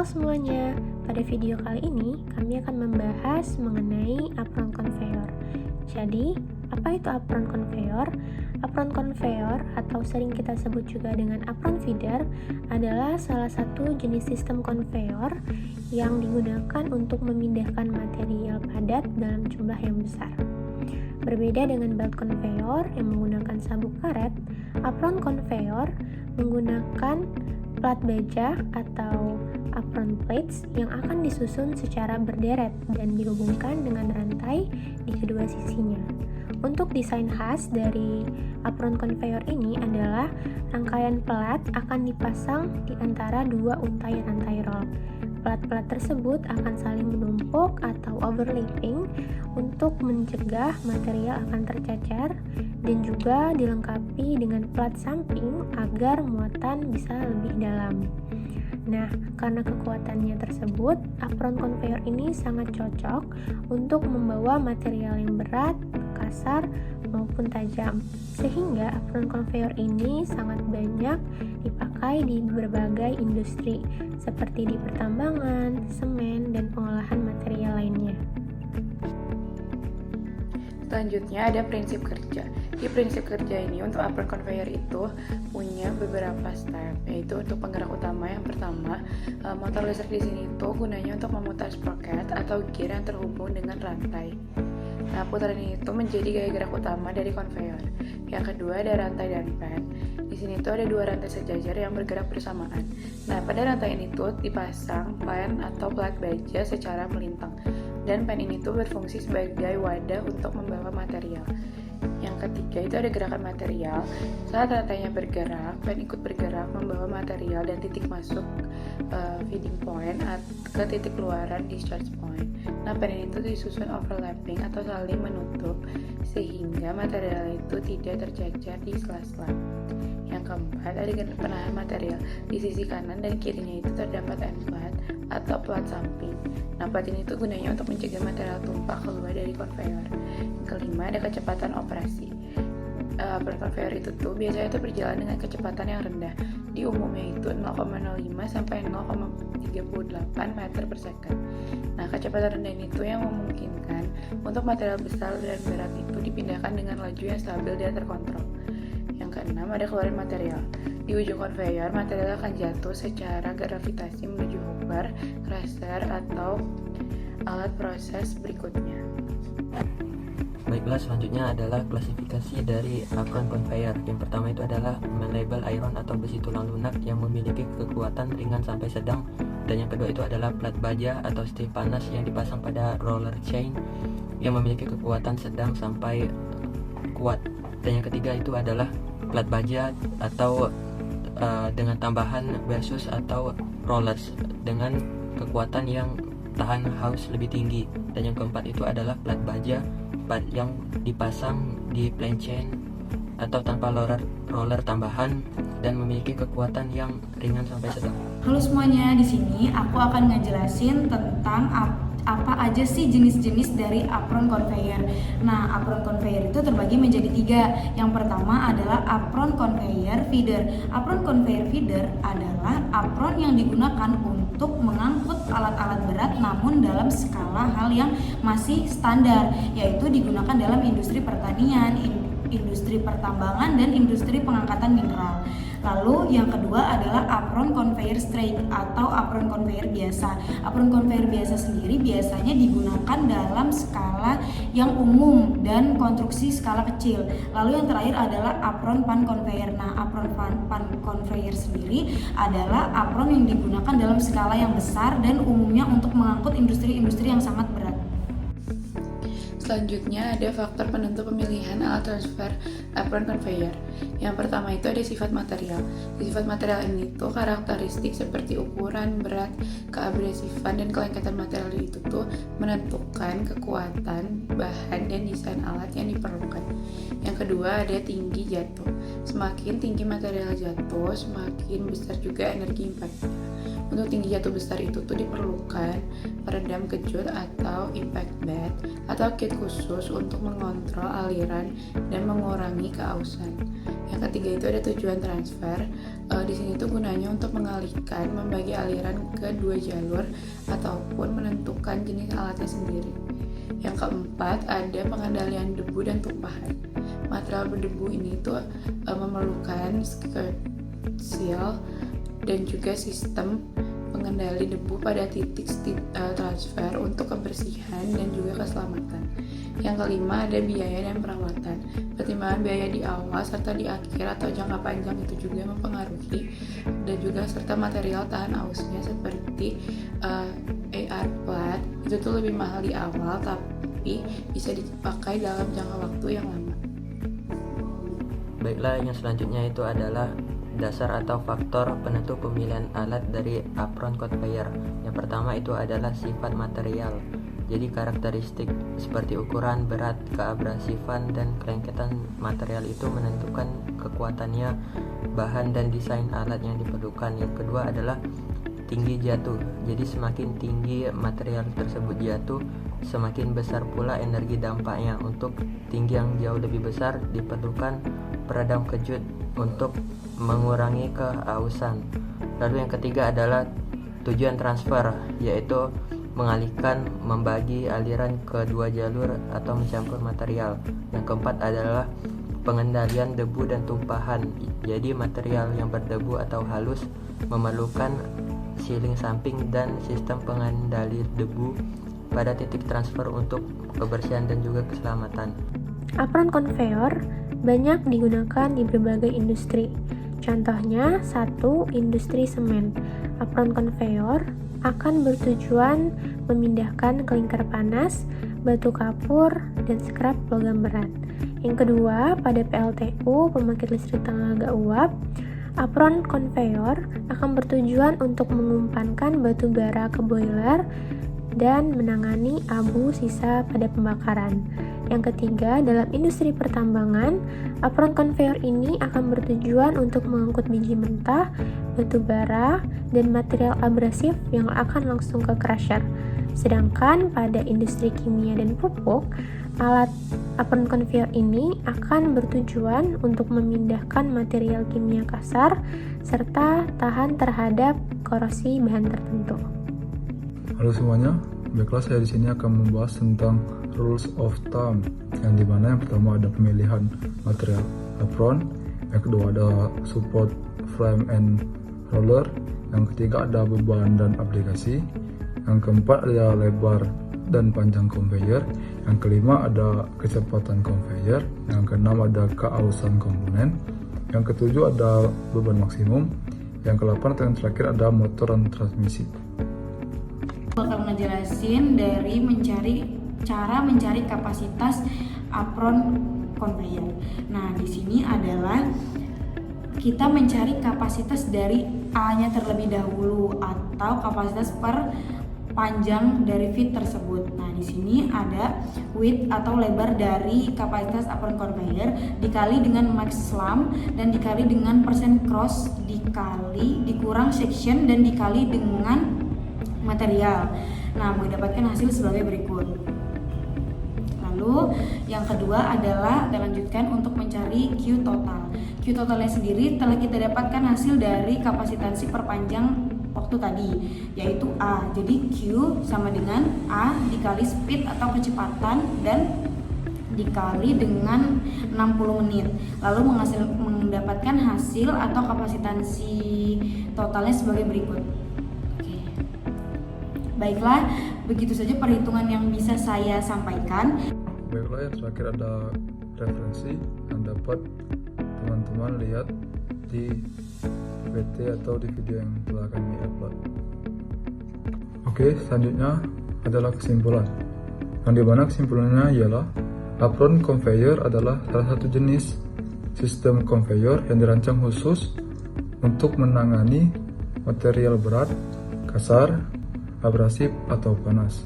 Halo semuanya, pada video kali ini kami akan membahas mengenai apron conveyor. Jadi, apa itu apron conveyor? Apron conveyor atau sering kita sebut juga dengan apron feeder adalah salah satu jenis sistem conveyor yang digunakan untuk memindahkan material padat dalam jumlah yang besar. Berbeda dengan belt conveyor yang menggunakan sabuk karet, apron conveyor menggunakan plat baja atau apron plates yang akan disusun secara berderet dan dihubungkan dengan rantai di kedua sisinya. Untuk desain khas dari apron conveyor ini adalah rangkaian plat akan dipasang di antara dua untai rantai roll. Plat-plat tersebut akan saling menumpuk atau overlapping untuk mencegah material akan tercecer dan juga dilengkapi dengan plat samping agar muatan bisa lebih dalam. Nah, karena kekuatannya tersebut, apron conveyor ini sangat cocok untuk membawa material yang berat, kasar, maupun tajam. Sehingga apron conveyor ini sangat banyak dipakai di berbagai industri, seperti di pertambangan, semen, dan pengolahan material lainnya. Selanjutnya ada prinsip kerja. Di prinsip kerja ini untuk apron conveyor itu punya beberapa step, yaitu untuk penggerak utama yang pertama, motor listrik di sini itu gunanya untuk memutar sprocket atau gear yang terhubung dengan rantai. Nah, putaran ini itu menjadi gaya gerak utama dari conveyor. Yang kedua ada rantai dan pen. Di sini tuh ada dua rantai sejajar yang bergerak bersamaan. Nah, pada rantai ini tuh dipasang pen atau plat baja secara melintang. Dan pen ini tuh berfungsi sebagai wadah untuk membawa material. Yang ketiga itu ada gerakan material. Saat rantainya bergerak, pen ikut bergerak membawa material dan titik masuk feeding point ke titik keluaran discharge point. Nah, pen ini tuh disusun overlapping atau saling menutup sehingga material itu tidak tercecer di sela-sela. Yang keempat ada penahan material. Di sisi kanan dan kirinya itu terdapat end plat atau plat samping. Nah, plat ini tuh gunanya untuk mencegah material tumpah keluar dari conveyor. Yang kelima ada kecepatan operasi. Apron conveyor itu tuh biasanya tuh berjalan dengan kecepatan yang rendah. Di umumnya itu 0,05 sampai 0,38 meter per second. Nah, kecepatan rendah ini tuh yang memungkinkan untuk material besar dan berat itu dipindahkan dengan laju yang stabil dan terkontrol. Yang keenam ada keluaran material. Di ujung conveyor, material akan jatuh secara gravitasi menuju hopper, crusher, atau alat proses berikutnya. Baiklah, selanjutnya adalah klasifikasi dari apron conveyor. Yang pertama itu adalah malleable iron atau besi tulang lunak yang memiliki kekuatan ringan sampai sedang. Dan yang kedua itu adalah plat baja atau stik panas yang dipasang pada roller chain yang memiliki kekuatan sedang sampai kuat. Dan yang ketiga itu adalah plat baja atau dengan tambahan versus atau rollers dengan kekuatan yang tahan haus lebih tinggi. Dan yang keempat itu adalah plat baja yang dipasang di plain chain atau tanpa roller tambahan dan memiliki kekuatan yang ringan sampai sedang. Halo semuanya, di sini aku akan ngejelasin tentang apa aja sih jenis-jenis dari apron conveyor. Nah, apron conveyor itu terbagi menjadi 3. Yang pertama adalah apron conveyor feeder. Apron conveyor feeder adalah apron yang digunakan untuk mengangkut alat-alat berat namun dalam skala hal yang masih standar, yaitu digunakan dalam industri pertanian, industri pertambangan, dan industri pengangkatan mineral. Lalu yang kedua adalah apron conveyor straight atau apron conveyor biasa. Apron conveyor biasa sendiri biasanya digunakan dalam skala yang umum dan konstruksi skala kecil. Lalu yang terakhir adalah apron pan conveyor. Nah, apron pan conveyor sendiri adalah apron yang digunakan dalam skala yang besar dan umumnya untuk mengangkut industri-industri yang sangat berat. Selanjutnya ada faktor penentu pemilihan alat transfer apron conveyor. Yang pertama itu ada sifat material. Sifat material ini tuh karakteristik seperti ukuran, berat, keabrasifan, dan kelengketan material itu tuh menentukan kekuatan, bahan, dan desain alat yang diperlukan. Yang kedua ada tinggi jatuh. Semakin tinggi material jatuh, semakin besar juga energi impact. Untuk tinggi jatuh besar itu tuh diperlukan peredam kejut atau impact bed atau kit khusus untuk mengontrol aliran dan mengurangi keausan. Yang ketiga itu ada tujuan transfer. Di sini tuh gunanya untuk mengalihkan, membagi aliran ke 2 jalur ataupun menentukan jenis alatnya sendiri. Yang keempat ada pengendalian debu dan tumpahan. Material berdebu ini tuh memerlukan skirt seal dan juga sistem pengendali debu pada titik transfer untuk kebersihan dan juga keselamatan. Yang kelima ada biaya dan perawatan. Pertimbangan biaya di awal serta di akhir atau jangka panjang itu juga mempengaruhi, dan juga serta material tahan ausnya seperti AR plat itu tuh lebih mahal di awal tapi bisa dipakai dalam jangka waktu yang lama. Baiklah, yang selanjutnya itu adalah dasar atau faktor penentu pemilihan alat dari apron conveyor. Yang pertama itu adalah sifat material. Jadi karakteristik seperti ukuran, berat, keabrasifan, dan kelengketan material itu menentukan kekuatannya, bahan dan desain alat yang diperlukan. Yang kedua adalah tinggi jatuh. Jadi semakin tinggi material tersebut jatuh, semakin besar pula energi dampaknya. Untuk tinggi yang jauh lebih besar diperlukan peredam kejut untuk mengurangi keausan. Lalu yang ketiga adalah tujuan transfer, yaitu mengalihkan, membagi aliran ke 2 jalur atau mencampur material. Yang keempat adalah pengendalian debu dan tumpahan. Jadi material yang berdebu atau halus memerlukan sealing samping dan sistem pengendali debu pada titik transfer untuk kebersihan dan juga keselamatan. Apron conveyor banyak digunakan di berbagai industri. Contohnya, 1. Industri semen. Apron conveyor akan bertujuan memindahkan klinker panas, batu kapur, dan skrap logam berat. Yang kedua, pada PLTU, pembangkit listrik tenaga uap, apron conveyor akan bertujuan untuk mengumpankan batu bara ke boiler dan menangani abu sisa pada pembakaran. Yang ketiga, dalam industri pertambangan, apron conveyor ini akan bertujuan untuk mengangkut biji mentah, batu bara, dan material abrasif yang akan langsung ke crusher. Sedangkan pada industri kimia dan pupuk, alat apron conveyor ini akan bertujuan untuk memindahkan material kimia kasar serta tahan terhadap korosi bahan tertentu. Halo semuanya, baiklah saya di sini akan membahas tentang rules of thumb, yang dimana yang pertama ada pemilihan material apron, yang kedua ada support frame and roller, yang ketiga ada beban dan aplikasi, yang keempat ada lebar dan panjang conveyor, yang kelima ada kecepatan conveyor, yang keenam ada keausan komponen, yang ketujuh ada beban maksimum, yang ke-8 atau yang terakhir ada motor dan transmisi. Bakal ngejelasin dari cara mencari kapasitas apron conveyor. Nah, di sini adalah kita mencari kapasitas dari A-nya terlebih dahulu atau kapasitas per panjang dari feet tersebut. Nah, di sini ada width atau lebar dari kapasitas apron conveyor dikali dengan max slump dan dikali dengan persen cross dikurang section dan dikali dengan material. Nah, mendapatkan hasil sebagai berikut. Lalu yang kedua adalah dilanjutkan untuk mencari Q total. Q totalnya sendiri telah kita dapatkan hasil dari kapasitansi perpanjang waktu tadi, yaitu A. Jadi Q sama dengan A dikali speed atau kecepatan dan dikali dengan 60 menit. Lalu mendapatkan hasil atau kapasitansi totalnya sebagai berikut. Baiklah, begitu saja perhitungan yang bisa saya sampaikan. Baiklah, yang terakhir ada referensi yang dapat teman-teman lihat di PT atau di video yang telah kami upload. Oke, selanjutnya adalah kesimpulan. Yang dimana kesimpulannya ialah apron conveyor adalah salah satu jenis sistem conveyor yang dirancang khusus untuk menangani material berat, kasar, abrasif atau panas.